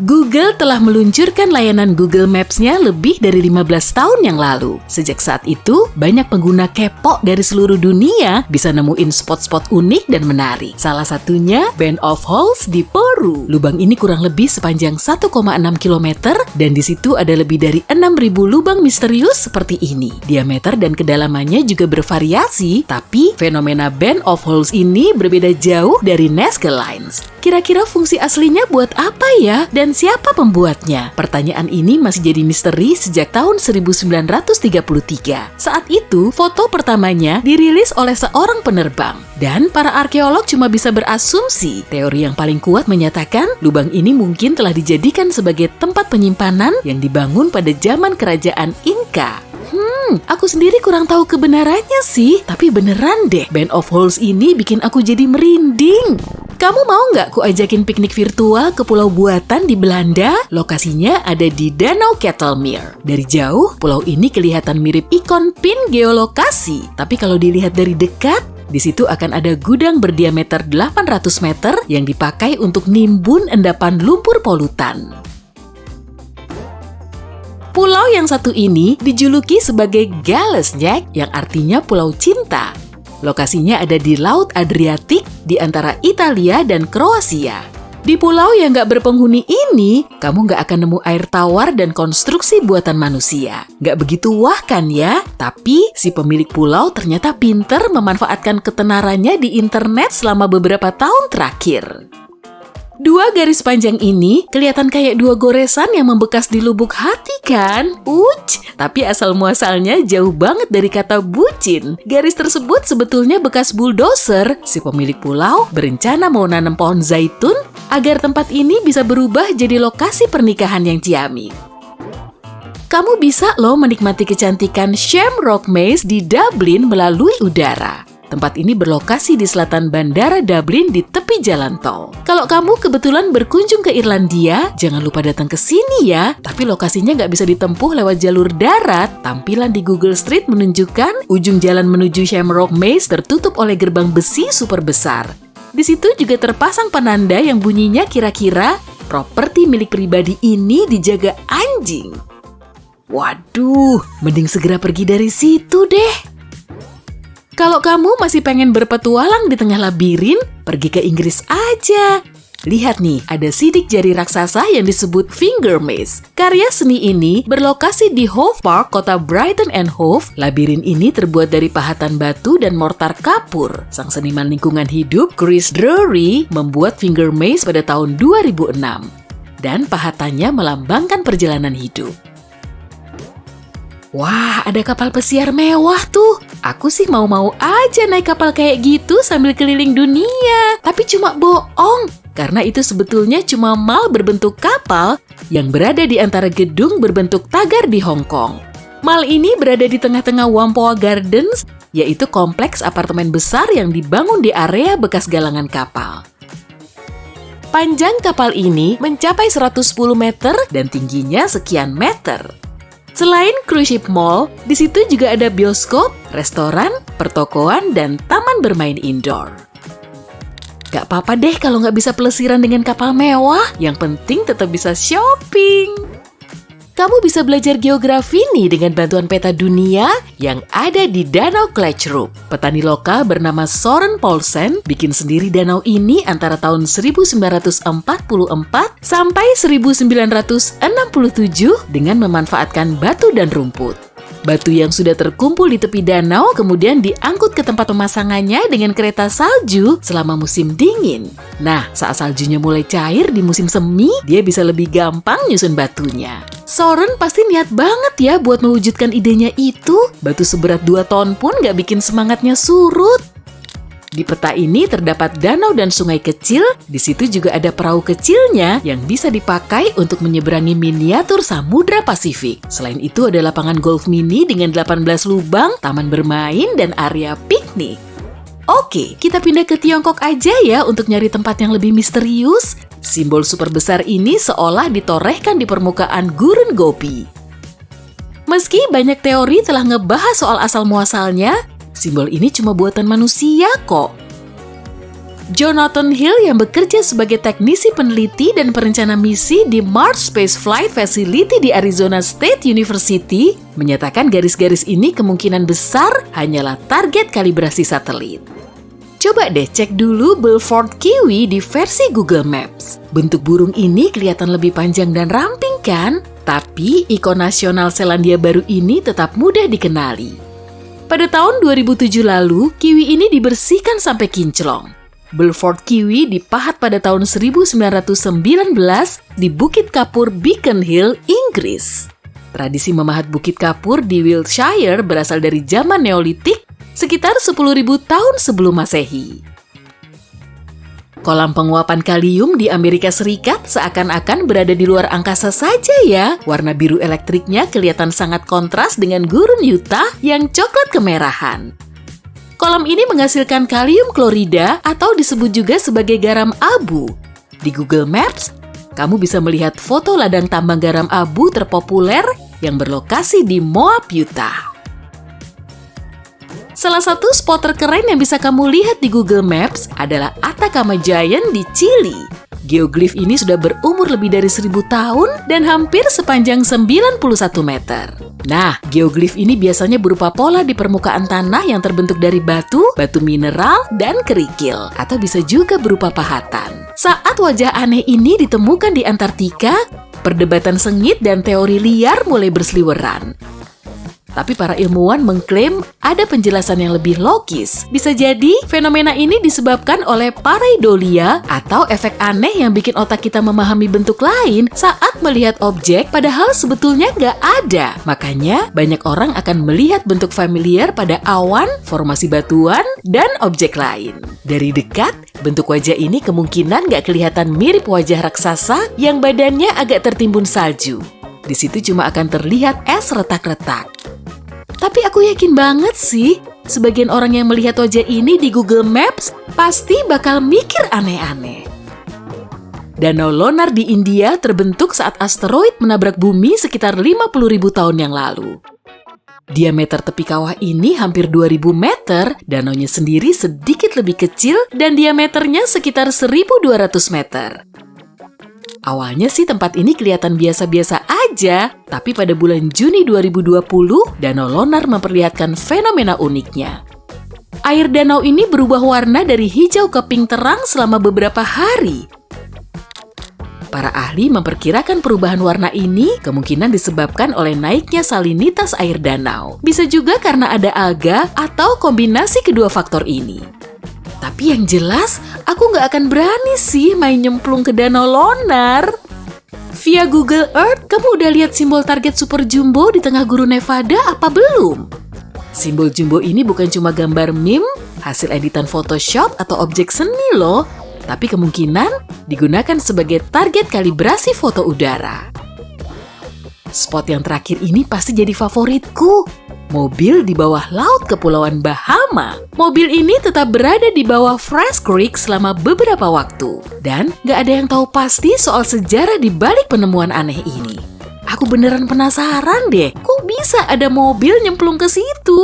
Google telah meluncurkan layanan Google Maps-nya lebih dari 15 tahun yang lalu. Sejak saat itu, banyak pengguna kepo dari seluruh dunia bisa nemuin spot-spot unik dan menarik. Salah satunya Band of Holes di Peru. Lubang ini kurang lebih sepanjang 1,6 km dan di situ ada lebih dari 6.000 lubang misterius seperti ini. Diameter dan kedalamannya juga bervariasi, tapi fenomena Band of Holes ini berbeda jauh dari Nazca Lines. Kira-kira fungsi aslinya buat apa ya? Dan siapa pembuatnya? Pertanyaan ini masih jadi misteri sejak tahun 1933. Saat itu, foto pertamanya dirilis oleh seorang penerbang. Dan para arkeolog cuma bisa berasumsi. Teori yang paling kuat menyatakan lubang ini mungkin telah dijadikan sebagai tempat penyimpanan yang dibangun pada zaman kerajaan Inca. Aku sendiri kurang tahu kebenarannya sih, tapi beneran deh, Band of Holes ini bikin aku jadi merinding. Kamu mau nggak ku ajakin piknik virtual ke pulau buatan di Belanda? Lokasinya ada di Danau Ketelmeer. Dari jauh, pulau ini kelihatan mirip ikon pin geolokasi. Tapi kalau dilihat dari dekat, di situ akan ada gudang berdiameter 800 meter yang dipakai untuk nimbun endapan lumpur polutan. Pulau yang satu ini dijuluki sebagai Galesjak yang artinya Pulau Cinta. Lokasinya ada di Laut Adriatik di antara Italia dan Kroasia. Di pulau yang nggak berpenghuni ini, kamu nggak akan nemu air tawar dan konstruksi buatan manusia. Nggak begitu wah kan ya? Tapi si pemilik pulau ternyata pinter memanfaatkan ketenarannya di internet selama beberapa tahun terakhir. Dua garis panjang ini kelihatan kayak dua goresan yang membekas di lubuk hati kan? Tapi asal muasalnya jauh banget dari kata bucin. Garis tersebut sebetulnya bekas bulldozer. Si pemilik pulau berencana mau nanam pohon zaitun agar tempat ini bisa berubah jadi lokasi pernikahan yang ciamik. Kamu bisa loh menikmati kecantikan Shamrock Maze di Dublin melalui udara. Tempat ini berlokasi di selatan Bandara Dublin di tepi jalan tol. Kalau kamu kebetulan berkunjung ke Irlandia, jangan lupa datang ke sini ya. Tapi lokasinya nggak bisa ditempuh lewat jalur darat. Tampilan di Google Street menunjukkan ujung jalan menuju Shamrock Maze tertutup oleh gerbang besi super besar. Di situ juga terpasang penanda yang bunyinya kira-kira properti milik pribadi ini dijaga anjing. Waduh, mending segera pergi dari situ deh. Kalau kamu masih pengen berpetualang di tengah labirin, pergi ke Inggris aja. Lihat nih, ada sidik jari raksasa yang disebut Finger Maze. Karya seni ini berlokasi di Hove Park, kota Brighton and Hove. Labirin ini terbuat dari pahatan batu dan mortar kapur. Sang seniman lingkungan hidup, Chris Drury, membuat Finger Maze pada tahun 2006. Dan pahatannya melambangkan perjalanan hidup. Wah, ada kapal pesiar mewah tuh. Aku sih mau-mau aja naik kapal kayak gitu sambil keliling dunia. Tapi cuma bohong, karena itu sebetulnya cuma mal berbentuk kapal yang berada di antara gedung berbentuk tagar di Hong Kong. Mal ini berada di tengah-tengah Whampoa Gardens, yaitu kompleks apartemen besar yang dibangun di area bekas galangan kapal. Panjang kapal ini mencapai 110 meter dan tingginya sekian meter. Selain cruise ship mall, di situ juga ada bioskop, restoran, pertokoan, dan taman bermain indoor. Gak apa-apa deh kalau nggak bisa pelesiran dengan kapal mewah, yang penting tetap bisa shopping. Kamu bisa belajar geografi nih dengan bantuan peta dunia yang ada di Danau Kletchrup. Petani lokal bernama Soren Poulsen bikin sendiri danau ini antara tahun 1944 sampai 1967 dengan memanfaatkan batu dan rumput. Batu yang sudah terkumpul di tepi danau kemudian diangkut ke tempat pemasangannya dengan kereta salju selama musim dingin. Nah, saat saljunya mulai cair di musim semi, dia bisa lebih gampang nyusun batunya. Soren pasti niat banget ya buat mewujudkan idenya itu. Batu seberat 2 ton pun gak bikin semangatnya surut. Di peta ini terdapat danau dan sungai kecil, di situ juga ada perahu kecilnya yang bisa dipakai untuk menyeberangi miniatur Samudra Pasifik. Selain itu ada lapangan golf mini dengan 18 lubang, taman bermain, dan area piknik. Oke, kita pindah ke Tiongkok aja ya untuk nyari tempat yang lebih misterius. Simbol super besar ini seolah ditorehkan di permukaan Gurun Gobi. Meski banyak teori telah ngebahas soal asal-muasalnya, simbol ini cuma buatan manusia kok. Jonathan Hill yang bekerja sebagai teknisi peneliti dan perencana misi di Mars Space Flight Facility di Arizona State University menyatakan garis-garis ini kemungkinan besar hanyalah target kalibrasi satelit. Coba deh cek dulu Beaufort Kiwi di versi Google Maps. Bentuk burung ini kelihatan lebih panjang dan ramping kan? Tapi ikon nasional Selandia Baru ini tetap mudah dikenali. Pada tahun 2007 lalu, kiwi ini dibersihkan sampai kinclong. Beaufort Kiwi dipahat pada tahun 1919 di Bukit Kapur Beacon Hill, Inggris. Tradisi memahat Bukit Kapur di Wiltshire berasal dari zaman Neolitik sekitar 10.000 tahun sebelum Masehi. Kolam penguapan kalium di Amerika Serikat seakan-akan berada di luar angkasa saja ya. Warna biru elektriknya kelihatan sangat kontras dengan gurun Utah yang coklat kemerahan. Kolam ini menghasilkan kalium klorida atau disebut juga sebagai garam abu. Di Google Maps, kamu bisa melihat foto ladang tambang garam abu terpopuler yang berlokasi di Moab, Utah. Salah satu spot terkeren yang bisa kamu lihat di Google Maps adalah Atacama Giant di Chili. Geoglif ini sudah berumur lebih dari 1.000 tahun dan hampir sepanjang 91 meter. Nah, geoglif ini biasanya berupa pola di permukaan tanah yang terbentuk dari batu, batu mineral, dan kerikil, atau bisa juga berupa pahatan. Saat wajah aneh ini ditemukan di Antartika, perdebatan sengit dan teori liar mulai berseliweran. Tapi para ilmuwan mengklaim ada penjelasan yang lebih logis. Bisa jadi fenomena ini disebabkan oleh pareidolia atau efek aneh yang bikin otak kita memahami bentuk lain saat melihat objek padahal sebetulnya nggak ada. Makanya banyak orang akan melihat bentuk familiar pada awan, formasi batuan, dan objek lain. Dari dekat, bentuk wajah ini kemungkinan nggak kelihatan mirip wajah raksasa yang badannya agak tertimbun salju. Di situ cuma akan terlihat es retak-retak. Tapi aku yakin banget sih, sebagian orang yang melihat wajah ini di Google Maps pasti bakal mikir aneh-aneh. Danau Lonar di India terbentuk saat asteroid menabrak bumi sekitar 50.000 tahun yang lalu. Diameter tepi kawah ini hampir 2.000 meter, danaunya sendiri sedikit lebih kecil dan diameternya sekitar 1.200 meter. Awalnya sih tempat ini kelihatan biasa-biasa aja, tapi pada bulan Juni 2020, Danau Lonar memperlihatkan fenomena uniknya. Air danau ini berubah warna dari hijau ke pink terang selama beberapa hari. Para ahli memperkirakan perubahan warna ini kemungkinan disebabkan oleh naiknya salinitas air danau. Bisa juga karena ada alga atau kombinasi kedua faktor ini. Tapi yang jelas, aku nggak akan berani sih main nyemplung ke Danau Lonar. Via Google Earth, kamu udah lihat simbol target super jumbo di tengah gurun Nevada apa belum? Simbol jumbo ini bukan cuma gambar meme, hasil editan Photoshop atau objek seni loh, tapi kemungkinan digunakan sebagai target kalibrasi foto udara. Spot yang terakhir ini pasti jadi favoritku. Mobil di bawah laut Kepulauan Bahama. Mobil ini tetap berada di bawah Fresh Creek selama beberapa waktu. Dan nggak ada yang tahu pasti soal sejarah di balik penemuan aneh ini. Aku beneran penasaran deh, kok bisa ada mobil nyemplung ke situ?